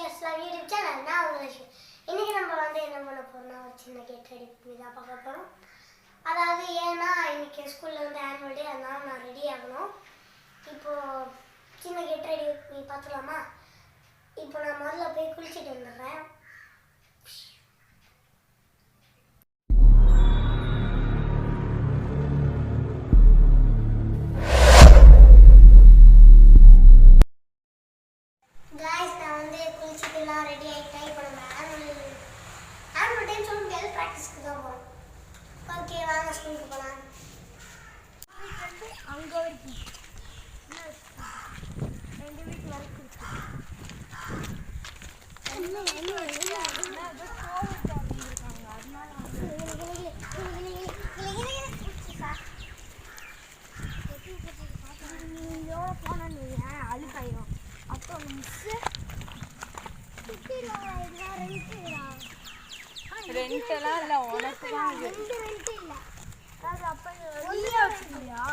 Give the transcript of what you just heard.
Love YouTube channel. நான் உங்கள் லட்சுமி. இன்றைக்கி நம்ம வந்து என்ன பண்ண போகிறோம்னா ஒரு சின்ன கெட் ரெடி பண்ணி தான் பார்க்க போகிறோம். அதாவது ஏன்னா இன்றைக்கி ஸ்கூலில் வந்து ஆனுவல் டே, அதனால நான் ரெடி ஆகணும். இப்போது சின்ன கெட் ரெடி பண்ணி பார்த்துலாமா? இப்போ நான் முதல்ல போய் குளிச்சுட்டு வந்துடுறேன். ரெடி ஆகிட்டேன். இப்போ நம்ம ஆனுவல் டைம் சொல்ல முடியாது, ப்ராக்டிஸ்க்கு தான் போகிறோம். ஓகே, வாங்க ஸ்கூலுக்கு போகலாம். அங்கே இருக்கு எங்கள் வீட்டில் வரைக்கும் இருக்கு. எவ்வளோ போனோன்னு அழுக்காயிரும். அப்போ மிஸ்ஸு ரெண்டெல்லாம் இல்லை, உனக்கு தான் ரெண்டு ரெண்டு இல்லை. அது அப்போ வச்சுக்கியா